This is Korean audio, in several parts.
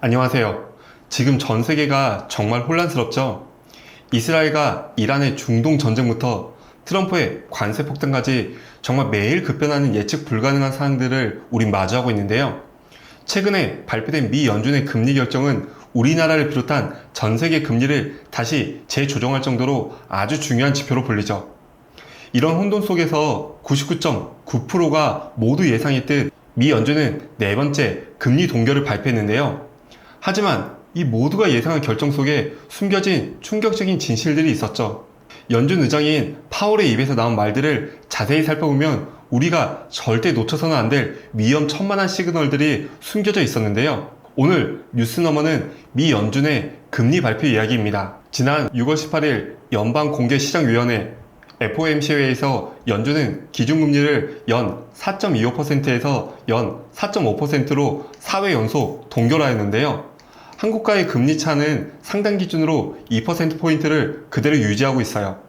안녕하세요. 지금 전 세계가 정말 혼란스럽죠? 이스라엘과 이란의 중동 전쟁부터 트럼프의 관세 폭탄까지 정말 매일 급변하는 예측 불가능한 사항들을 우린 마주하고 있는데요. 최근에 발표된 미 연준의 금리 결정은 우리나라를 비롯한 전 세계 금리를 다시 재조정할 정도로 아주 중요한 지표로 불리죠. 이런 혼돈 속에서 99.9%가 모두 예상했듯 미 연준은 네 번째 금리 동결을 발표했는데요. 하지만 이 모두가 예상한 결정 속에 숨겨진 충격적인 진실들이 있었죠. 연준 의장인 파월의 입에서 나온 말들을 자세히 살펴보면 우리가 절대 놓쳐서는 안 될 위험천만한 시그널들이 숨겨져 있었는데요. 오늘 뉴스너머는 미 연준의 금리 발표 이야기입니다. 지난 6월 18일 연방공개시장위원회 FOMC회에서 연준은 기준금리를 연 4.25%에서 연 4.5%로 4회 연속 동결하였는데요. 한국과의 금리 차는 상당 기준으로 2%포인트를 그대로 유지하고 있어요.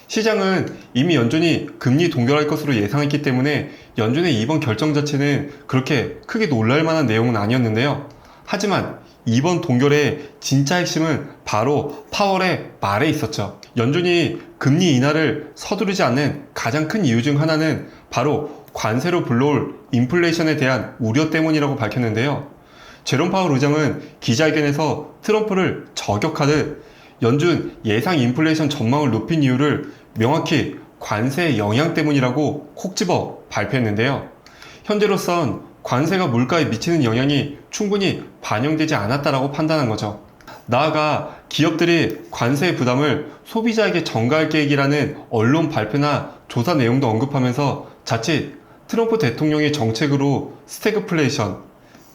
시장은 이미 연준이 금리 동결할 것으로 예상했기 때문에 연준의 이번 결정 자체는 그렇게 크게 놀랄 만한 내용은 아니었는데요. 하지만 이번 동결의 진짜 핵심은 바로 파월의 말에 있었죠. 연준이 금리 인하를 서두르지 않는 가장 큰 이유 중 하나는 바로 관세로 불러올 인플레이션에 대한 우려 때문이라고 밝혔는데요. 제롬 파월 의장은 기자회견에서 트럼프를 저격하듯 연준 예상 인플레이션 전망을 높인 이유를 명확히 관세의 영향 때문이라고 콕 집어 발표했는데요. 현재로선 관세가 물가에 미치는 영향이 충분히 반영되지 않았다라고 판단한 거죠. 나아가 기업들이 관세의 부담을 소비자에게 전가할 계획이라는 언론 발표나 조사 내용도 언급하면서 자칫 트럼프 대통령의 정책으로 스태그플레이션,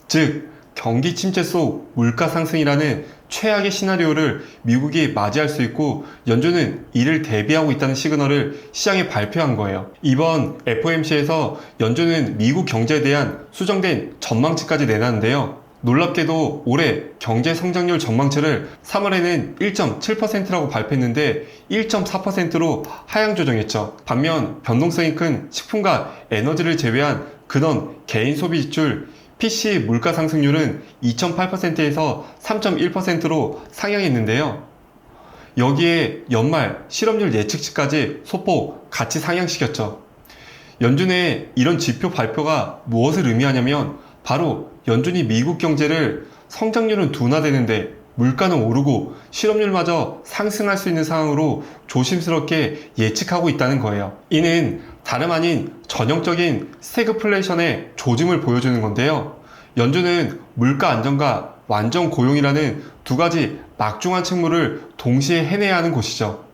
즉 경기 침체 속 물가 상승이라는 최악의 시나리오를 미국이 맞이할 수 있고 연준은 이를 대비하고 있다는 시그널을 시장에 발표한 거예요. 이번 FOMC에서 연준은 미국 경제에 대한 수정된 전망치까지 내놨는데요. 놀랍게도 올해 경제 성장률 전망치를 3월에는 1.7%라고 발표했는데 1.4%로 하향 조정했죠. 반면 변동성이 큰 식품과 에너지를 제외한 근원 개인 소비 지출 PC 물가 상승률은 2.8%에서 3.1%로 상향했는데요. 여기에 연말 실업률 예측치까지 소폭 같이 상향시켰죠. 연준의 이런 지표 발표가 무엇을 의미하냐면 바로 연준이 미국 경제를 성장률은 둔화되는데 물가는 오르고 실업률마저 상승할 수 있는 상황으로 조심스럽게 예측하고 있다는 거예요. 이는 다름 아닌 전형적인 스태그플레이션의 조짐을 보여주는 건데요. 연준은 물가 안정과 완전 고용이라는 두 가지 막중한 책무를 동시에 해내야 하는 곳이죠.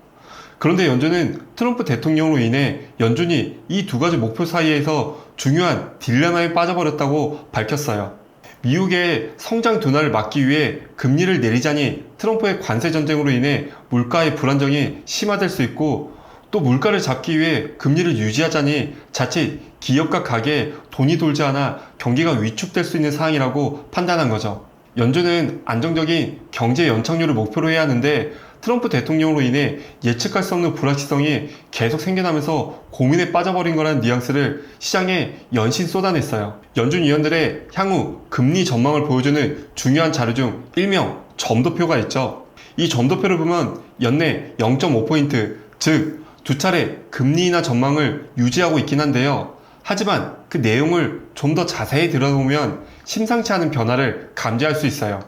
그런데 연준은 트럼프 대통령으로 인해 연준이 이 두 가지 목표 사이에서 중요한 딜레마에 빠져버렸다고 밝혔어요. 미국의 성장 둔화를 막기 위해 금리를 내리자니 트럼프의 관세 전쟁으로 인해 물가의 불안정이 심화될 수 있고 또 물가를 잡기 위해 금리를 유지하자니 자칫 기업과 가게에 돈이 돌지 않아 경기가 위축될 수 있는 상황이라고 판단한 거죠. 연준은 안정적인 경제 연착륙을 목표로 해야 하는데 트럼프 대통령으로 인해 예측할 수 없는 불확실성이 계속 생겨나면서 고민에 빠져버린 거라는 뉘앙스를 시장에 연신 쏟아냈어요. 연준 위원들의 향후 금리 전망을 보여주는 중요한 자료 중 일명 점도표가 있죠. 이 점도표를 보면 연내 0.5포인트, 즉 두 차례 금리 인하 전망을 유지하고 있긴 한데요. 하지만 그 내용을 좀 더 자세히 들여다보면 심상치 않은 변화를 감지할 수 있어요.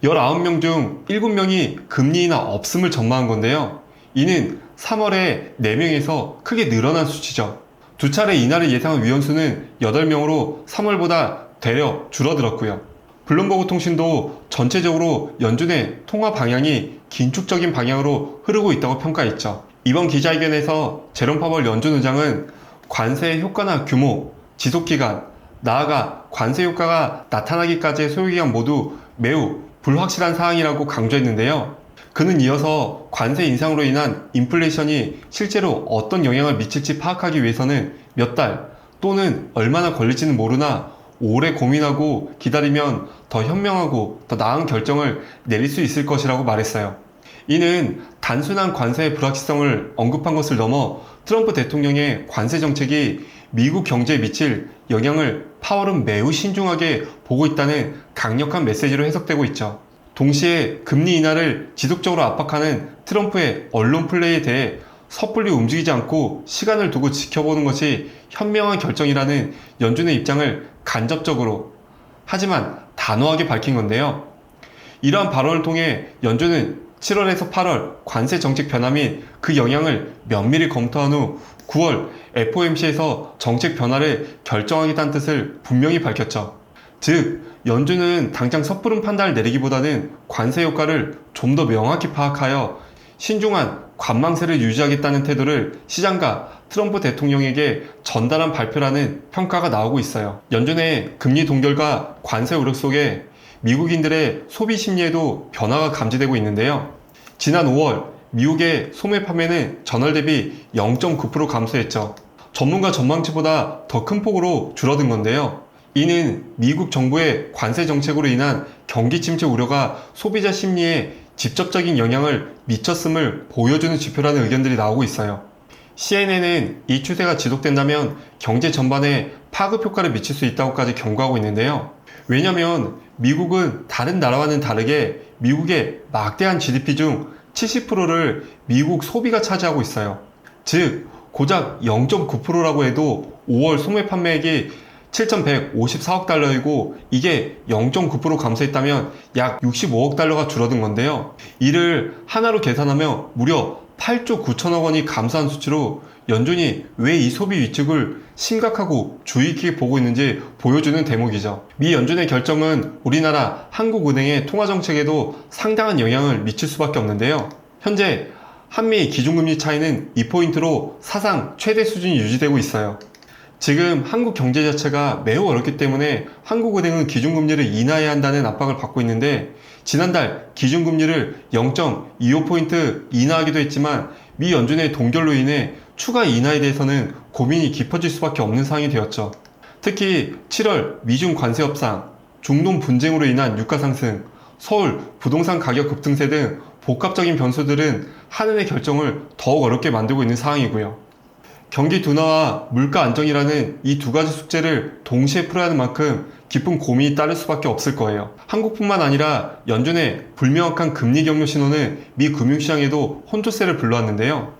19명 중 7명이 금리 인하 없음을 전망한 건데요. 이는 3월에 4명에서 크게 늘어난 수치죠. 두 차례 인하를 예상한 위원수는 8명으로 3월보다 되려 줄어들었고요. 블룸버그 통신도 전체적으로 연준의 통화 방향이 긴축적인 방향으로 흐르고 있다고 평가했죠. 이번 기자회견에서 제롬 파월 연준 의장은 관세의 효과나 규모, 지속기간, 나아가 관세 효과가 나타나기까지의 소요기간 모두 매우 불확실한 사항이라고 강조했는데요. 그는 이어서 관세 인상으로 인한 인플레이션이 실제로 어떤 영향을 미칠지 파악하기 위해서는 몇 달 또는 얼마나 걸릴지는 모르나 오래 고민하고 기다리면 더 현명하고 더 나은 결정을 내릴 수 있을 것이라고 말했어요. 이는 단순한 관세의 불확실성을 언급한 것을 넘어 트럼프 대통령의 관세 정책이 미국 경제에 미칠 영향을 파월은 매우 신중하게 보고 있다는 강력한 메시지로 해석되고 있죠. 동시에 금리 인하를 지속적으로 압박하는 트럼프의 언론 플레이에 대해 섣불리 움직이지 않고 시간을 두고 지켜보는 것이 현명한 결정이라는 연준의 입장을 간접적으로 하지만 단호하게 밝힌 건데요. 이러한 발언을 통해 연준은 7월에서 8월 관세 정책 변화 및 그 영향을 면밀히 검토한 후 9월 FOMC에서 정책 변화를 결정하겠다는 뜻을 분명히 밝혔죠. 즉, 연준은 당장 섣부른 판단을 내리기보다는 관세 효과를 좀 더 명확히 파악하여 신중한 관망세를 유지하겠다는 태도를 시장과 트럼프 대통령에게 전달한 발표라는 평가가 나오고 있어요. 연준의 금리 동결과 관세 우려 속에 미국인들의 소비 심리에도 변화가 감지되고 있는데요. 지난 5월 미국의 소매 판매는 전월 대비 0.9% 감소했죠. 전문가 전망치보다 더 큰 폭으로 줄어든 건데요. 이는 미국 정부의 관세 정책으로 인한 경기 침체 우려가 소비자 심리에 직접적인 영향을 미쳤음을 보여주는 지표라는 의견들이 나오고 있어요. CNN은 이 추세가 지속된다면 경제 전반에 파급 효과를 미칠 수 있다고까지 경고하고 있는데요. 왜냐하면 미국은 다른 나라와는 다르게 미국의 막대한 GDP 중 70%를 미국 소비가 차지하고 있어요. 즉, 고작 0.9%라고 해도 5월 소매 판매액이 7,154억 달러이고 이게 0.9% 감소했다면 약 65억 달러가 줄어든 건데요. 이를 하나로 계산하면 무려 8조 9천억 원이 감소한 수치로 연준이 왜 이 소비 위축을 심각하고 주의 깊게 보고 있는지 보여주는 대목이죠. 미 연준의 결정은 우리나라 한국은행의 통화정책에도 상당한 영향을 미칠 수밖에 없는데요. 현재 한미 기준금리 차이는 2포인트로 사상 최대 수준이 유지되고 있어요. 지금 한국 경제 자체가 매우 어렵기 때문에 한국은행은 기준금리를 인하해야 한다는 압박을 받고 있는데 지난달 기준금리를 0.25포인트 인하하기도 했지만 미 연준의 동결로 인해 추가 인하에 대해서는 고민이 깊어질 수밖에 없는 상황이 되었죠. 특히 7월 미중 관세 협상, 중동 분쟁으로 인한 유가 상승, 서울 부동산 가격 급등세 등 복합적인 변수들은 한은의 결정을 더욱 어렵게 만들고 있는 상황이고요. 경기 둔화와 물가 안정이라는 이 두 가지 숙제를 동시에 풀어야 하는 만큼 깊은 고민이 따를 수밖에 없을 거예요. 한국뿐만 아니라 연준의 불명확한 금리 경로 신호는 미 금융시장에도 혼조세를 불러왔는데요.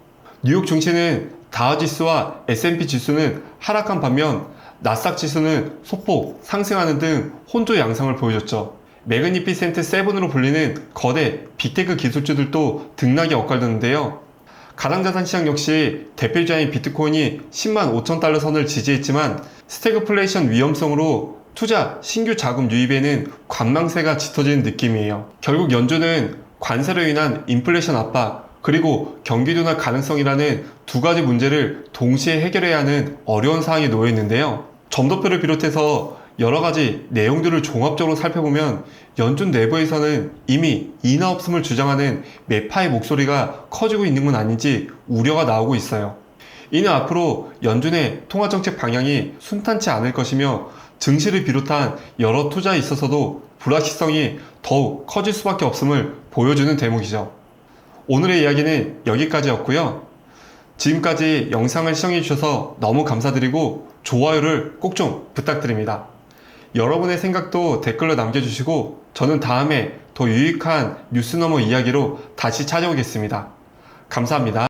뉴욕 증시는 다우지수와 S&P 지수는 하락한 반면 나스닥 지수는 소폭 상승하는 등 혼조 양상을 보여줬죠. 매그니피센트 7으로 불리는 거대 빅테크 기술주들도 등락이 엇갈렸는데요. 가상자산 시장 역시 대표주자인 비트코인이 10만 5천 달러 선을 지지했지만 스태그플레이션 위험성으로 투자, 신규 자금 유입에는 관망세가 짙어지는 느낌이에요. 결국 연준은 관세로 인한 인플레이션 압박 그리고 경기 둔화 가능성이라는 두 가지 문제를 동시에 해결해야 하는 어려운 상황에 놓여 있는데요. 점도표를 비롯해서 여러 가지 내용들을 종합적으로 살펴보면 연준 내부에서는 이미 인하 없음을 주장하는 매파의 목소리가 커지고 있는 건 아닌지 우려가 나오고 있어요. 이는 앞으로 연준의 통화정책 방향이 순탄치 않을 것이며 증시를 비롯한 여러 투자에 있어서도 불확실성이 더욱 커질 수밖에 없음을 보여주는 대목이죠. 오늘의 이야기는 여기까지였고요. 지금까지 영상을 시청해주셔서 너무 감사드리고 좋아요를 꼭 좀 부탁드립니다. 여러분의 생각도 댓글로 남겨주시고 저는 다음에 더 유익한 뉴스너머 이야기로 다시 찾아오겠습니다. 감사합니다.